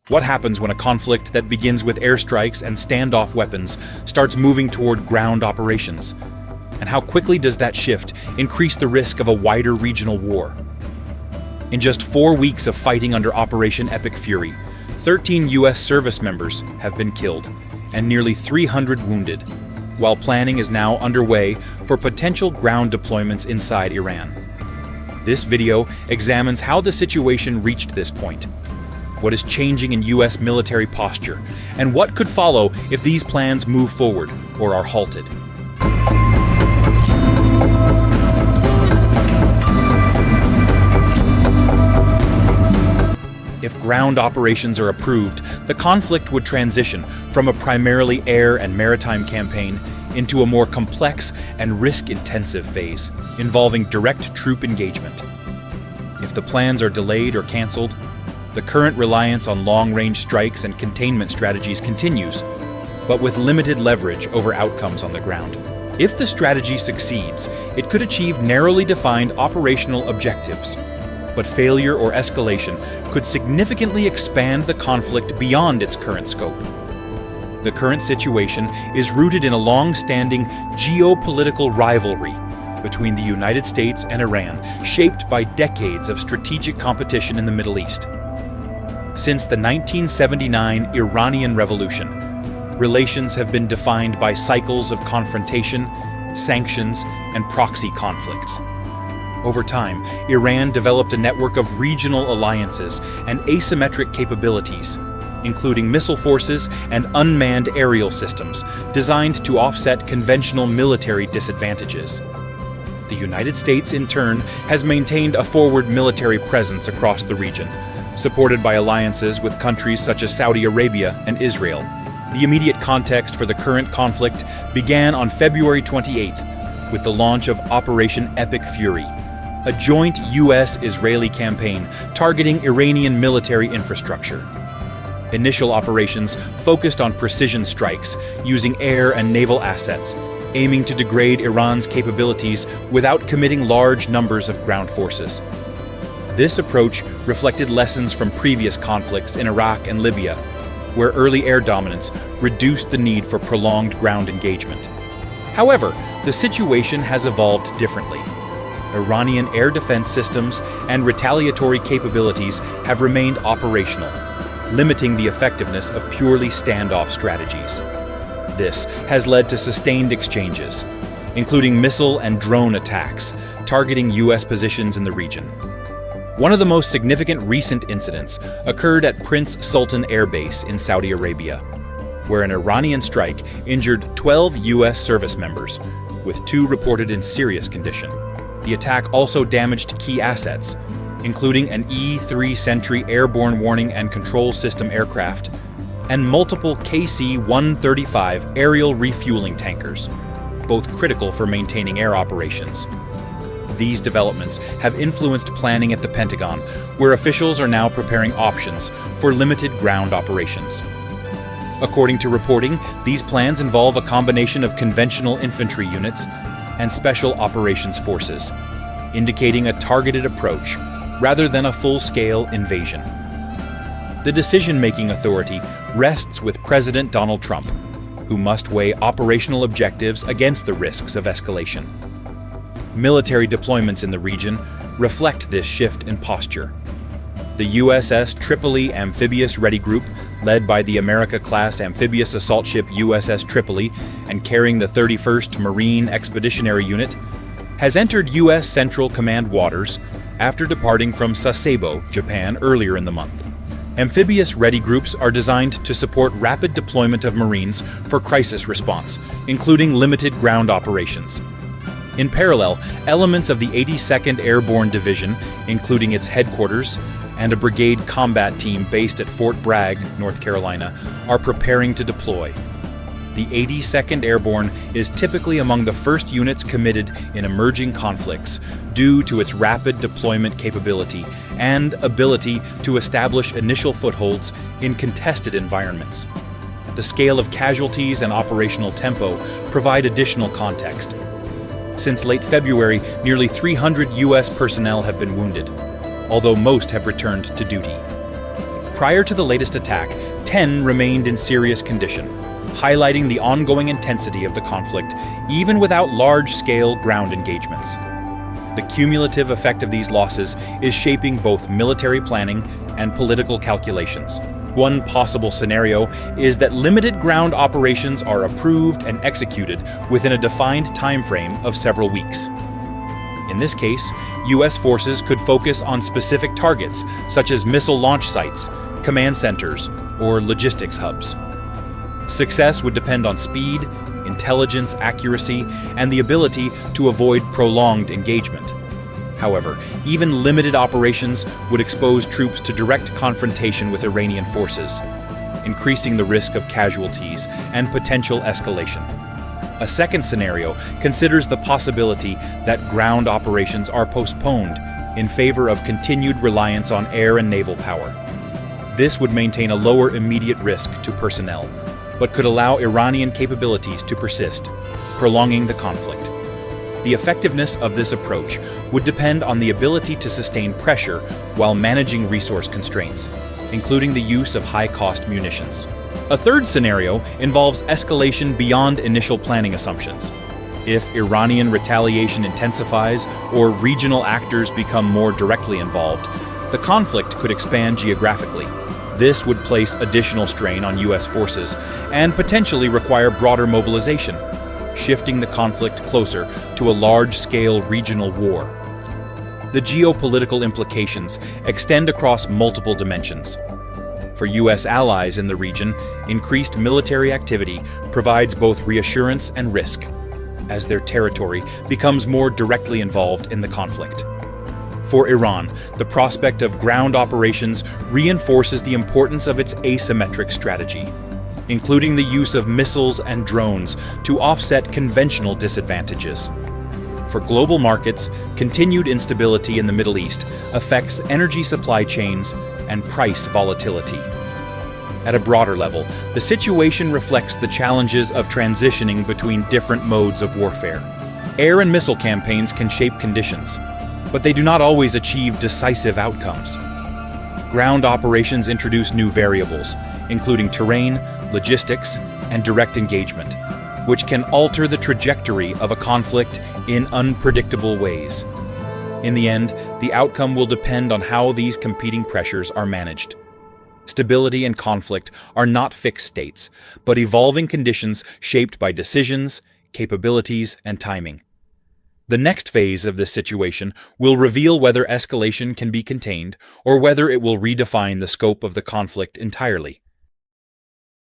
What happens when a conflict that begins with airstrikes and standoff weapons starts moving toward ground operations? And how quickly does that shift increase the risk of a wider regional war? In just 4 weeks of fighting under Operation Epic Fury, 13 U.S. service members have been killed and nearly 300 wounded, while planning is now underway for potential ground deployments inside Iran. This video examines how the situation reached this point, what is changing in U.S. military posture, and what could follow if these plans move forward or are halted. If ground operations are approved, the conflict would transition from a primarily air and maritime campaign into a more complex and risk-intensive phase, involving direct troop engagement. If the plans are delayed or canceled, the current reliance on long-range strikes and containment strategies continues, but with limited leverage over outcomes on the ground. If the strategy succeeds, it could achieve narrowly defined operational objectives, but failure or escalation could significantly expand the conflict beyond its current scope. The current situation is rooted in a long-standing geopolitical rivalry between the United States and Iran, shaped by decades of strategic competition in the Middle East. Since the 1979 Iranian Revolution, relations have been defined by cycles of confrontation, sanctions, and proxy conflicts. Over time, Iran developed a network of regional alliances and asymmetric capabilities, including missile forces and unmanned aerial systems designed to offset conventional military disadvantages. The United States, in turn, has maintained a forward military presence across the region, supported by alliances with countries such as Saudi Arabia and Israel. The immediate context for the current conflict began on February 28th with the launch of Operation Epic Fury, a joint U.S.-Israeli campaign targeting Iranian military infrastructure. Initial operations focused on precision strikes using air and naval assets, aiming to degrade Iran's capabilities without committing large numbers of ground forces. This approach reflected lessons from previous conflicts in Iraq and Libya, where early air dominance reduced the need for prolonged ground engagement. However, the situation has evolved differently. Iranian air defense systems and retaliatory capabilities have remained operational, limiting the effectiveness of purely standoff strategies. This has led to sustained exchanges, including missile and drone attacks targeting U.S. positions in the region. One of the most significant recent incidents occurred at Prince Sultan Airbase in Saudi Arabia, where an Iranian strike injured 12 U.S. service members, with 2 reported in serious condition. The attack also damaged key assets, including an E-3 Sentry airborne warning and control system aircraft, and multiple KC-135 aerial refueling tankers, both critical for maintaining air operations. These developments have influenced planning at the Pentagon, where officials are now preparing options for limited ground operations. According to reporting, these plans involve a combination of conventional infantry units and special operations forces, indicating a targeted approach rather than a full-scale invasion. The decision-making authority rests with President Donald Trump, who must weigh operational objectives against the risks of escalation. Military deployments in the region reflect this shift in posture. The USS Tripoli Amphibious Ready Group, led by the America-class amphibious assault ship USS Tripoli and carrying the 31st Marine Expeditionary Unit, has entered U.S. Central Command waters after departing from Sasebo, Japan, earlier in the month. Amphibious ready groups are designed to support rapid deployment of Marines for crisis response, including limited ground operations. In parallel, elements of the 82nd Airborne Division, including its headquarters and a brigade combat team based at Fort Bragg, North Carolina, are preparing to deploy. The 82nd Airborne is typically among the first units committed in emerging conflicts due to its rapid deployment capability and ability to establish initial footholds in contested environments. The scale of casualties and operational tempo provide additional context. Since late February, nearly 300 U.S. personnel have been wounded, although most have returned to duty. Prior to the latest attack, 10 remained in serious condition, highlighting the ongoing intensity of the conflict, even without large-scale ground engagements. The cumulative effect of these losses is shaping both military planning and political calculations. One possible scenario is that limited ground operations are approved and executed within a defined time frame of several weeks. In this case, U.S. forces could focus on specific targets, such as missile launch sites, command centers, or logistics hubs. Success would depend on speed, intelligence accuracy, and the ability to avoid prolonged engagement. However, even limited operations would expose troops to direct confrontation with Iranian forces, increasing the risk of casualties and potential escalation. A second scenario considers the possibility that ground operations are postponed in favor of continued reliance on air and naval power. This would maintain a lower immediate risk to personnel, but could allow Iranian capabilities to persist, prolonging the conflict. The effectiveness of this approach would depend on the ability to sustain pressure while managing resource constraints, including the use of high-cost munitions. A third scenario involves escalation beyond initial planning assumptions. If Iranian retaliation intensifies or regional actors become more directly involved, the conflict could expand geographically. This would place additional strain on U.S. forces and potentially require broader mobilization, shifting the conflict closer to a large-scale regional war. The geopolitical implications extend across multiple dimensions. For U.S. allies in the region, increased military activity provides both reassurance and risk, as their territory becomes more directly involved in the conflict. For Iran, the prospect of ground operations reinforces the importance of its asymmetric strategy, including the use of missiles and drones to offset conventional disadvantages. For global markets, continued instability in the Middle East affects energy supply chains and price volatility. At a broader level, the situation reflects the challenges of transitioning between different modes of warfare. Air and missile campaigns can shape conditions, but they do not always achieve decisive outcomes. Ground operations introduce new variables, including terrain, logistics, and direct engagement, which can alter the trajectory of a conflict in unpredictable ways. In the end, the outcome will depend on how these competing pressures are managed. Stability and conflict are not fixed states, but evolving conditions shaped by decisions, capabilities, and timing. The next phase of this situation will reveal whether escalation can be contained or whether it will redefine the scope of the conflict entirely.